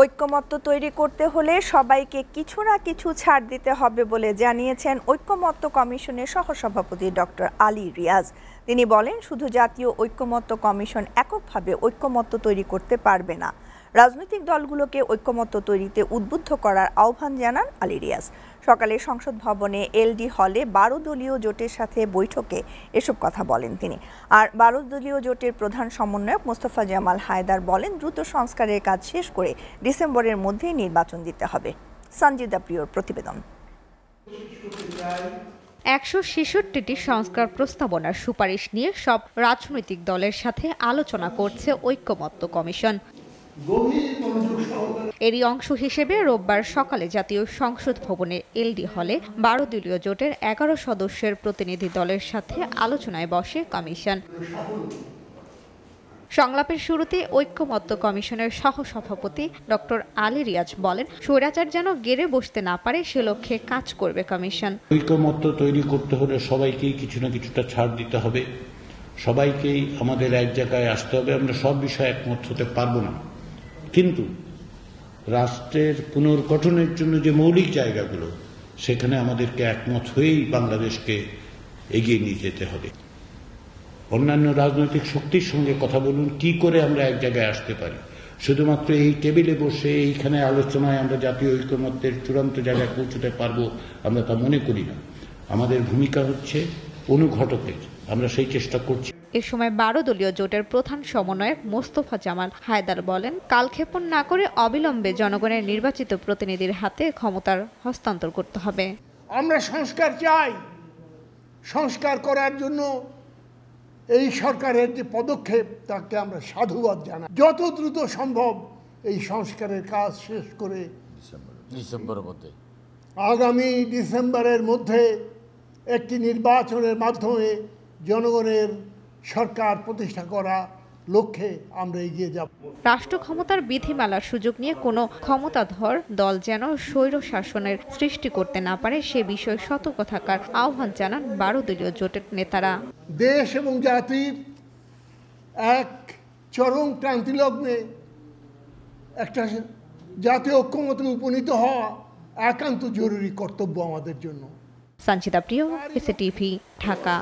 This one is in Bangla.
ঐক্যমত্য তৈরি করতে হলে সবাইকে কিছু না কিছু ছাড় দিতে হবে বলে জানিয়েছেন ঐক্যমত্য কমিশনের সহসভাপতি ডক্টর আলী রিয়াজ। তিনি বলেন, শুধু জাতীয় ঐক্যমত্য কমিশন এককভাবে ঐক্যমত্য তৈরি করতে পারবে না। রাজনৈতিক দলগুলোকে ঐক্যমত্য তৈরিতে উদ্বুদ্ধ করার আহ্বান জানান আলী রিয়াজ। সকালে সংসদ ভবনে এলডি হলে 12 দলীয় জোটের সাথে বৈঠকে এসব কথা বলেন তিনি। আর 12 দলীয় জোটের প্রধান সমন্বয়ক মোস্তফা জামাল হায়দার বলেন, দ্রুত সংস্কারের কাজ শেষ করে ডিসেম্বরের মধ্যেই নির্বাচন দিতে হবে। সঞ্জিদা প্রিয়র প্রতিবেদন। 166টি সংস্কার প্রস্তাবনার সুপারিশ নিয়ে সব রাজনৈতিক দলের সাথে আলোচনা করছে ঐক্যমত্য কমিশন। এরই অংশ হিসেবে রোববার সকালে জাতীয় সংসদ ভবনে এলডি হলে 12 দলীয় জোটের 11 সদস্যের প্রতিনিধি দলের সাথে আলোচনায় বসে কমিশন। সংলাপের শুরুতে ঐক্যমত্য কমিশনের সহসভাপতি ডক্টর আলী রিয়াজ বলেন, স্বৈরাচার যেন গেড়ে বসতে না পারে সে লক্ষ্যে কাজ করবে কমিশন। ঐক্যমত্য তৈরি করতে হলে সবাইকেই কিছু না কিছুটা ছাড় দিতে হবে, সবাইকেই আমাদের এক জায়গায় আসতে হবে। আমরা সব বিষয়ে একমত হতে পারবো না, কিন্তু রাষ্ট্রের পুনর্গঠনের জন্য যে মৌলিক জায়গাগুলো, সেখানে আমাদেরকে একমত হয়েই বাংলাদেশকে এগিয়ে নিয়ে যেতে হবে। অন্যান্য রাজনৈতিক শক্তির সঙ্গে কথা বলুন, কি করে আমরা এক জায়গায় আসতে পারি। শুধুমাত্র এই টেবিলে বসে এইখানে আলোচনায় আমরা জাতীয় ঐক্যমত্যের চূড়ান্ত জায়গায় পৌঁছতে পারবো, আমরা তা মনে করি না। আমাদের ভূমিকা হচ্ছে অনুঘটকের, আমরা সেই চেষ্টা করছি। এ সময় 12 দলীয় জোটের প্রধান সমন্বয়ক মোস্তফা জামাল হায়দার বলেন, কালক্ষেপণ না করে অবিলম্বে জনগণের নির্বাচিত প্রতিনিধির হাতে ক্ষমতার হস্তান্তর করতে হবে। আমরা সংস্কার চাই। সংস্কার করার জন্য এই সরকারের যে পদক্ষেপ, তাকে আমরা সাধুবাদ জানাই। যত দ্রুত সম্ভব এই সংস্কারের কাজ শেষ করে আগামী ডিসেম্বরের মধ্যে একটি নির্বাচনের মাধ্যমে জনগণের সরকার প্রতিষ্ঠা করা লক্ষ্যে আমরা এগিয়ে যাব। রাষ্ট্র ক্ষমতার বিধিমালার সুযোগ নিয়ে কোনো ক্ষমতাধর দল যেন স্বৈর শাসনের সৃষ্টি করতে না পারে সে বিষয়ে সতর্ক থাকার আহ্বান জানান 12 দলীয় জোটের নেতারা। দেশ এবং জাতির এক চরম ক্রান্তিলগ্নে একটা জাতীয় ঐক্যমত্যে উপনীত হওয়া একান্ত জরুরি কর্তব্য আমাদের জন্য। সঞ্জিদা প্রিয়, এসএটিভি, ঢাকা।